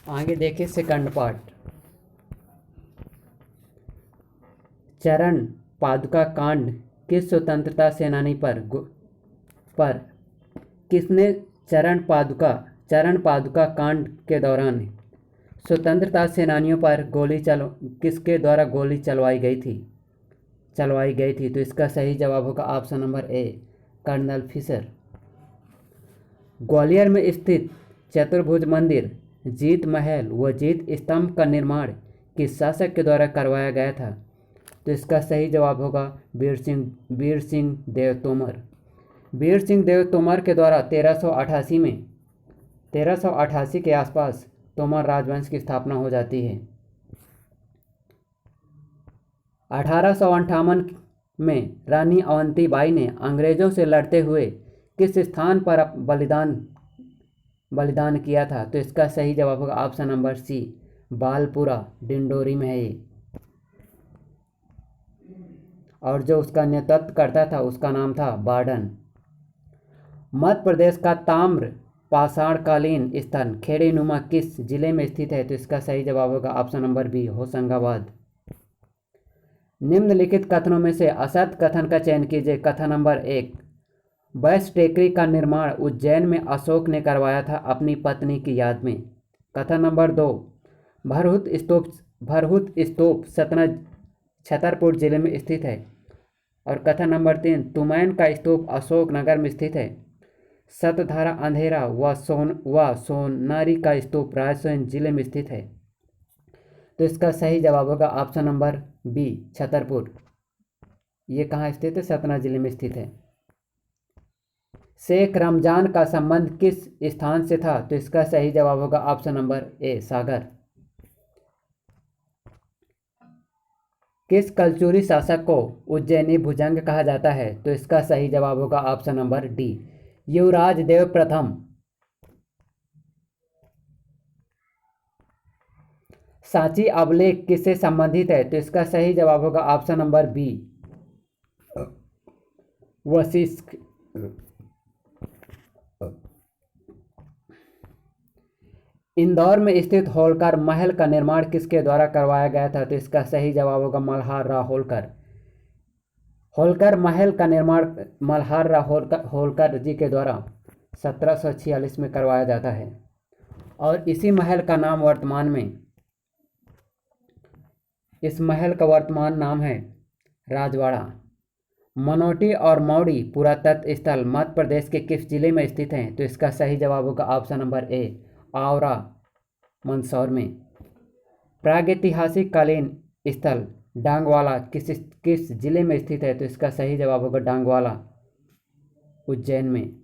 आगे देखिए second part. चरण पादुका कांड किस स्वतंत्रता सेनानी पर किसने चरण पादुका कांड के दौरान स्वतंत्रता सेनानियों पर किसके द्वारा गोली चलवाई गई थी? तो इसका सही जवाब होगा option number A, colonel Fisher. Gwalior में स्थित चतुर्भुज मंदिर, जीत महल व जीत स्तंभ का निर्माण किस शासक के द्वारा करवाया गया था? तो इसका सही जवाब होगा वीर सिंह देव तोमर। वीर सिंह देव तोमर के द्वारा 1388 के आसपास तोमर राजवंश की स्थापना हो जाती है। 1858 में रानी अवंतीबाई ने अंग्रेजों से लड़ते हुए किस स्थान पर बलिदान किया था? तो इसका सही जवाब होगा ऑप्शन नंबर सी, बालपुरा, डिंडोरी में है ये। और जो उसका नेतृत्व करता था उसका नाम था बार्डन। मध्य प्रदेश का ताम्र पाषाणकालीन स्थल खेड़ीनुमा किस जिले में स्थित है? तो इसका सही जवाब होगा ऑप्शन नंबर बी, होशंगाबाद। निम्नलिखित कथनों में से असत्य कथन का चयन कीजिए। कथन नंबर 1, वैश टेकरी का निर्माण उज्जैन में अशोक ने करवाया था अपनी पत्नी की याद में। कथन नंबर 2, भरहुत स्तूप छतरपुर जिले में स्थित है। और कथन नंबर 3, तुमैन का स्तूप अशोकनगर में स्थित है। सतधारा अंधेरा व सोनारी का स्तूप रायसेन जिले में स्थित है। तो इसका सही जवाब होगा ऑप्शन नंबर बी, छतरपुर। ये कहाँ स्थित है? सतना जिले में स्थित है। शेख रमजान का संबंध किस स्थान से था? तो इसका सही जवाब होगा ऑप्शन नंबर ए, सागर। किस कलचुरी शासक को उज्जैनी भुजंग कहा जाता है? तो इसका सही जवाब होगा ऑप्शन नंबर डी, युवराज देव प्रथम। सांची अभिलेख किससे संबंधित है? तो इसका सही जवाब होगा option number B, Vashishtha. Indore में स्थित होलकर महल का निर्माण किसके द्वारा करवाया गया था? तो इसका सही जवाब होगा मल्हार राव होलकर। होलकर महल का निर्माण मल्हार राव होलकर जी के द्वारा 1746 में करवाया जाता है। और इसी महल का नाम इस महल का वर्तमान नाम है राजवाड़ा। मनोटी और मौड़ी पुरातत्व स्थल मध्य प्रदेश के किस जिले में स्थित हैं? तो इसका सही जवाब होगा ऑप्शन नंबर ए, आवरा, मंदसौर में। प्रागैतिहासिक कालीन स्थल डांगवाला किस जिले में स्थित है? तो इसका सही जवाब होगा डांगवाला, उज्जैन में।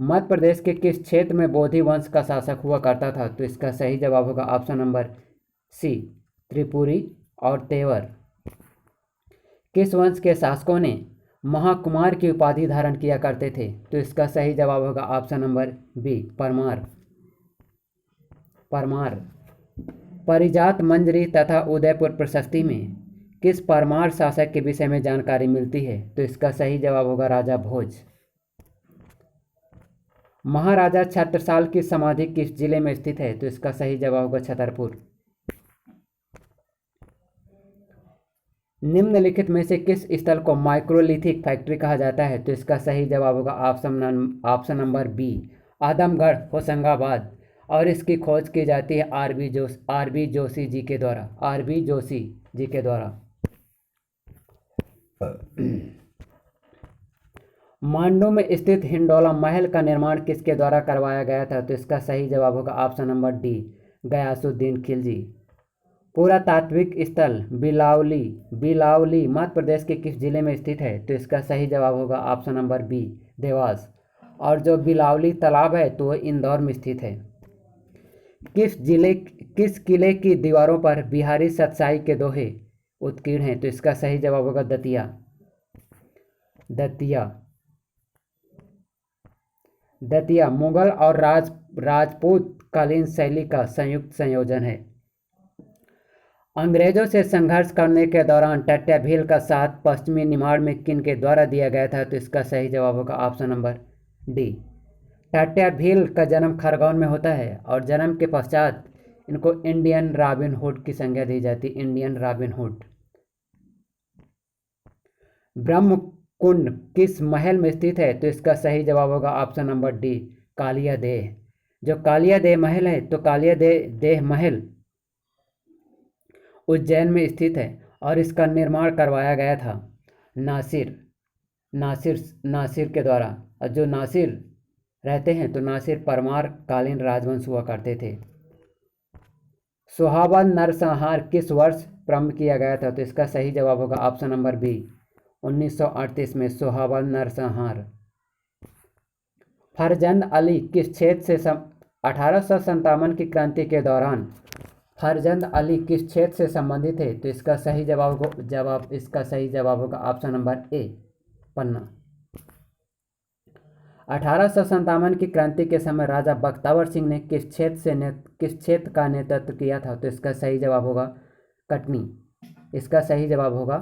मध्य प्रदेश के किस क्षेत्र में बोधि वंश का शासक हुआ करता था? तो इसका सही जवाब होगा ऑप्शन नंबर सी, त्रिपुरी और तेवर। किस वंश के शासकों ने महाकुमार की उपाधि धारण किया करते थे? तो इसका सही जवाब होगा ऑप्शन नंबर बी, परमार। परिजात मंजरी तथा उदयपुर प्रशस्ति में किस परमार शासक के विषय में जानकारी मिलती है? तो इसका सही जवाब होगा राजा भोज। महाराजा छत्रसाल की समाधि किस जिले में स्थित है? तो इसका सही जवाब होगा छतरपुर। निम्नलिखित में से किस स्थल को माइक्रोलिथिक फैक्ट्री कहा जाता है? तो इसका सही जवाब होगा option number B, Adamgarh, Hoshangabad. और इसकी खोज की जाती है आरबी जोशी जी के द्वारा। मांडू में स्थित हिंडोला महल का निर्माण किसके द्वारा करवाया गया था? तो इसका सही जवाब होगा option number D, Ghiyasuddin Khilji. पुरातात्विक स्थल बिलावली मध्य प्रदेश के किस जिले में स्थित है? तो इसका सही जवाब होगा ऑप्शन नंबर बी, देवास। और जो बिलावली तालाब है तो इंदौर में स्थित है। किस किले की दीवारों पर बिहारी सतसाई के दोहे उत्कीर्ण हैं? तो इसका सही जवाब होगा दतिया मुगल और राजपूत कालीन शैली का संयुक्त संयोजन है। अंग्रेजों से संघर्ष करने के दौरान टट्या भील का साथ पश्चिमी निमाड़ में किन के द्वारा दिया गया था? तो इसका सही जवाब होगा ऑप्शन नंबर डी, टाट्या भील का जन्म खरगोन में होता है और जन्म के पश्चात इनको इंडियन रॉबिन हुड की संज्ञा दी जाती है, इंडियन रॉबिन हुड। ब्रह्म कुंड किस महल में स्थित है? तो इसका सही जवाब होगा ऑप्शन नंबर डी, कालिया देह। जो कालिया देह महल है, तो कालिया देह महल उज्जैन में स्थित है और इसका निर्माण करवाया गया था नासिर नासिर नासिर के द्वारा। और जो नासिर रहते हैं तो नासिर परमार कालीन राजवंश हुआ करते थे। सोहाबा नरसंहार किस वर्ष प्रारंभ किया गया था? तो इसका सही जवाब होगा ऑप्शन नंबर बी, 1938 में सोहाबा नरसंहार। फरजंद अली किस क्षेत्र से 1857 की क्रांति के दौरान फरजंद अली किस क्षेत्र से संबंधित है? तो इसका सही जवाब होगा ऑप्शन नंबर ए, पन्ना। 1857 की क्रांति के समय राजा बख्तावर सिंह ने किस क्षेत्र का नेतृत्व किया था? तो इसका सही जवाब होगा कटनी। इसका सही जवाब होगा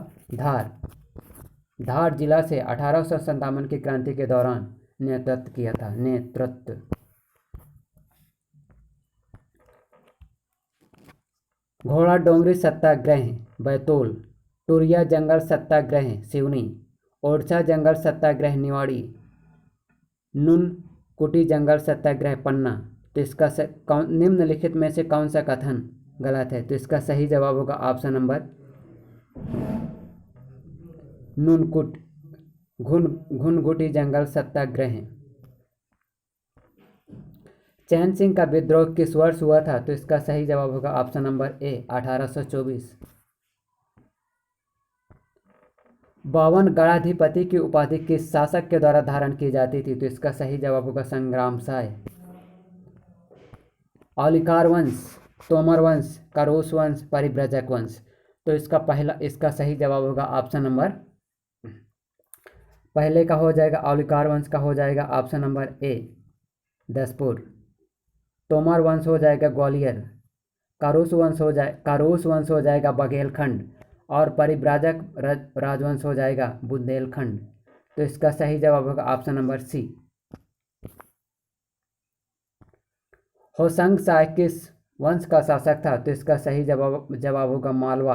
धार जिला से 1857 की क्रांति के दौरान नेतृत्व किया था। घोड़ा डोंगरी सत्याग्रह बैतूल, टूरिया जंगल सत्याग्रह सिवनी, ओरछा जंगल सत्याग्रह निवाड़ी, नून कुटी जंगल सत्याग्रह पन्ना। तो इसका निम्नलिखित में से कौन सा कथन गलत है? तो इसका सही जवाब होगा ऑप्शन नंबर नूनकुट घुनघुटी जंगल सत्याग्रह। चैन सिंह का विद्रोह किस वर्ष हुआ था? तो इसका सही जवाब होगा ऑप्शन नंबर ए, 1824। 52 गणाधिपति की उपाधि किस शासक के द्वारा धारण की जाती थी? तो इसका सही जवाब होगा संग्राम साय। औलिकार वंश, तोमर वंश, करोश वंश, परिव्रजक वंश। तो इसका सही जवाब होगा ऑप्शन नंबर पहले का हो जाएगा, औलिकार वंश का हो जाएगा ऑप्शन नंबर ए, दसपुर। तोमर वंश हो जाएगा ग्वालियर, कारूस वंश हो जाएगा बघेलखंड और परिव्राजक राजवंश हो जाएगा बुंदेलखंड। तो इसका सही जवाब होगा option number C. Hoshang Shah किस वंश का शासक था? तो इसका सही जवाब होगा मालवा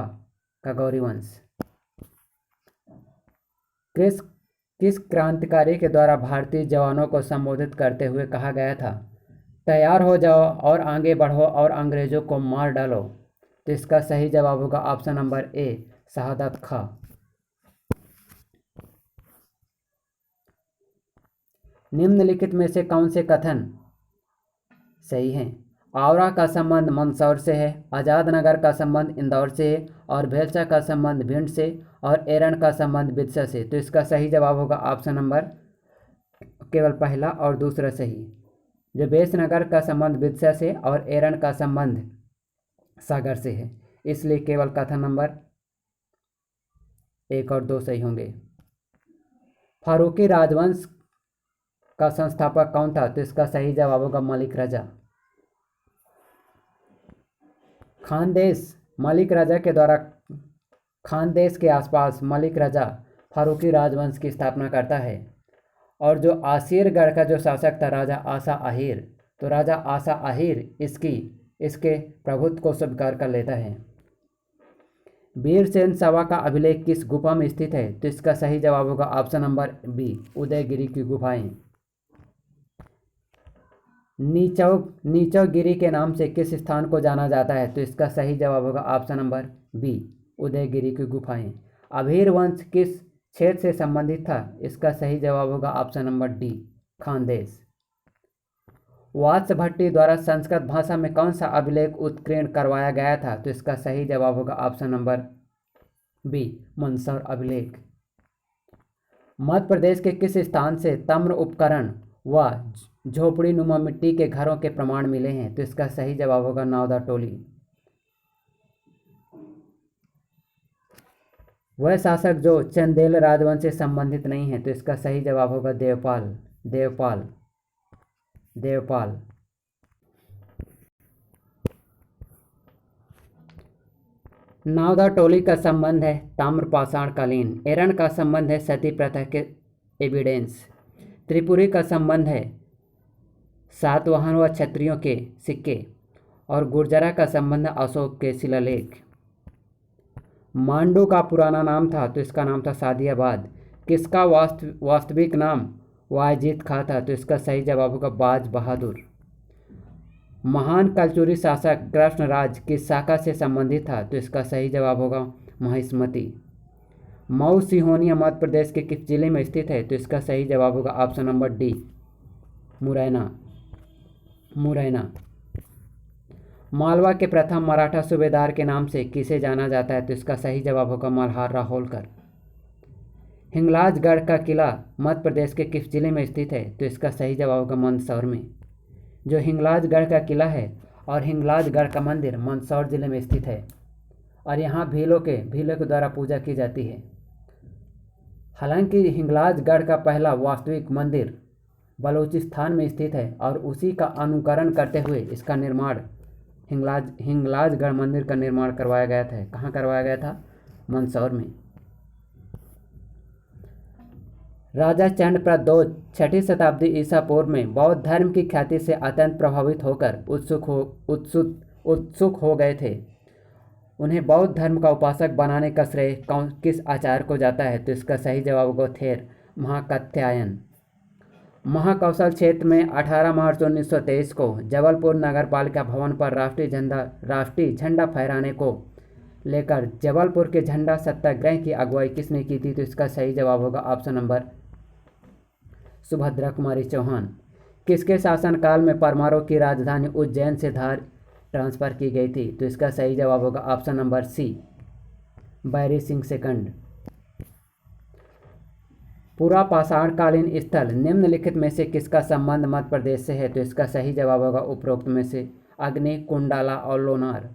का गौरी वंश। किस क्रांतिकारी के द्वारा भारतीय जवानों को संबोधित करते हुए कहा गया था, तैयार हो जाओ और आगे बढ़ो और अंग्रेजों को मार डालो? तो इसका सही जवाब होगा ऑप्शन नंबर ए, शहादत खां। निम्नलिखित में से कौन से कथन सही हैं? आवरा का संबंध मंदसौर से है, आज़ाद नगर का संबंध इंदौर से है और भेलसा का संबंध भिंड से और एरन का संबंध बिदसा से। तो इसका सही जवाब होगा ऑप्शन नंबर केवल पहला और दूसरा सही। जो बेसनगर का संबंध बिदसा से और एरन का संबंध सागर से है, इसलिए केवल कथन नंबर 1 और 2 सही होंगे। फारूकी राजवंश का संस्थापक कौन था? तो इसका सही जवाब होगा मलिक राजा। खानदेश मलिक राजा के द्वारा खानदेश के आसपास मलिक राजा फारूकी राजवंश की स्थापना करता है। और जो आसिरगढ़ का जो शासक था राजा आसा आहिर, तो राजा आसा आहिर इसके प्रभुत्व को स्वीकार कर लेता है। वीरसेन सभा का अभिलेख किस गुफा में स्थित है? तो इसका सही जवाब होगा ऑप्शन नंबर बी, उदयगिरी की गुफाएं। नीचौगिरी के नाम से किस स्थान को जाना जाता है? तो इसका सही जवाब होगा ऑप्शन नंबर बी, उदयगिरी की गुफाएं। अभीर वंश किस क्षेत्र से संबंधित था? इसका सही जवाब होगा ऑप्शन नंबर डी, खानदेश। वात्सभट्टी द्वारा संस्कृत भाषा में कौन सा अभिलेख उत्कीर्ण करवाया गया था? तो इसका सही जवाब होगा ऑप्शन नंबर बी, मंदसौर अभिलेख। मध्य प्रदेश के किस स्थान से तम्र उपकरण व झोपड़ी नुमा मिट्टी के घरों के प्रमाण मिले हैं? तो इसका सही जवाब होगा नावदा टोली। वह शासक जो चंदेल राजवंश से संबंधित नहीं है, तो इसका सही जवाब होगा देवपाल। नावदा टोली का संबंध है ताम्रपाषाण कालीन। एरन का संबंध है सती प्रथा के एविडेंस। त्रिपुरी का संबंध है सातवाहन व क्षत्रियों के सिक्के और गुर्जरा का संबंध अशोक के शिलालेख। मांडू का पुराना नाम था तो इसका नाम था सादियाबाद। किसका वास्तविक नाम वायजीत खां था तो इसका सही जवाब होगा बाज बहादुर। महान कलचुरी शासक कृष्णराज किस शाखा से संबंधित था तो इसका सही जवाब होगा महिष्मती। मऊ सिहोनिया मध्य प्रदेश के किस जिले में स्थित है तो इसका सही जवाब होगा option number D Morena. Morena. Malwa के प्रथम मराठा सूबेदार के नाम से किसे जाना जाता है तो इसका सही जवाब होगा मल्हार होलकर। हिंगलाजगढ़ का किला मध्य प्रदेश के किस जिले में स्थित है तो इसका सही जवाब होगा मंदसौर में। जो हिंगलाजगढ़ का किला है और हिंगलाजगढ़ का मंदिर मंदसौर जिले में स्थित है और यहाँ भीलों के द्वारा पूजा की जाती है। हालांकि हिंगलाजगढ़ का पहला वास्तविक मंदिर बलूचिस्तान में स्थित है और उसी का अनुकरण करते हुए इसका निर्माण हिंगलाजगढ़ मंदिर का निर्माण करवाया गया था। कहाँ करवाया गया था? मंदसौर में। राजा चंद्रप्रद्योत 6ठी शताब्दी ईसा पूर्व में बौद्ध धर्म की ख्याति से अत्यंत प्रभावित होकर उत्सुक हो गए थे। उन्हें बौद्ध धर्म का उपासक बनाने का श्रेय किस आचार्य को जाता है तो इसका सही जवाब होगा थेर महाकात्यायन। महाकौशल क्षेत्र में 18 मार्च 1923 को जबलपुर नगरपालिका भवन पर राष्ट्रीय झंडा फहराने को लेकर जबलपुर के झंडा सत्याग्रह की अगुवाई किसने की थी तो इसका सही जवाब होगा ऑप्शन नंबर सुभद्रा कुमारी चौहान। किसके शासनकाल में परमारों की राजधानी उज्जैन से धार ट्रांसफर की गई थी तो इसका सही जवाब होगा ऑप्शन नंबर सी बैरी सिंह सेकंड। पूरा पाषाणकालीन स्थल निम्नलिखित में से किसका संबंध मध्य प्रदेश से है तो इसका सही जवाब होगा उपरोक्त में से अग्नि, कुंडाला और लोनार।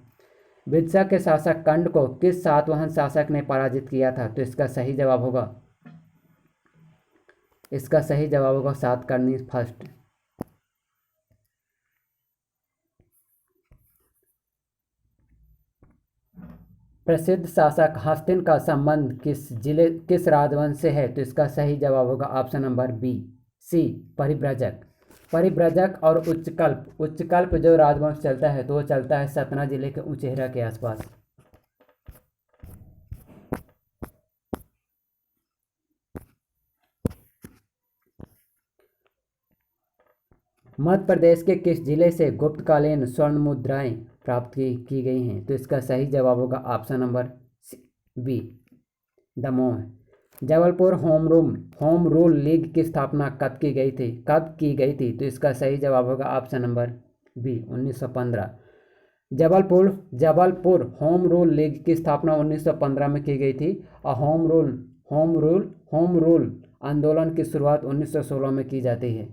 विदिशा के शासक कंड को किस सातवाहन शासक ने पराजित किया था तो इसका सही जवाब होगा सातकर्णी फर्स्ट। प्रसिद्ध शासक हस्तिन का संबंध किस राजवंश से है तो इसका सही जवाब होगा ऑप्शन नंबर बी सी परिव्रजक और उच्चकल्प जो राजवंश चलता है तो वो चलता है सतना जिले के उचेहरा के आसपास। मध्य प्रदेश के किस जिले से गुप्तकालीन स्वर्ण मुद्राएं प्राप्त की गई हैं तो इसका सही जवाब होगा option number B Damoh. Jabalpur home rule league की स्थापना कब की गई थी तो इसका सही जवाब होगा option number B 1915। Jabalpur home rule league की स्थापना 1915 में की गई थी और होम रूल आंदोलन की शुरुआत 1916 में की जाती है।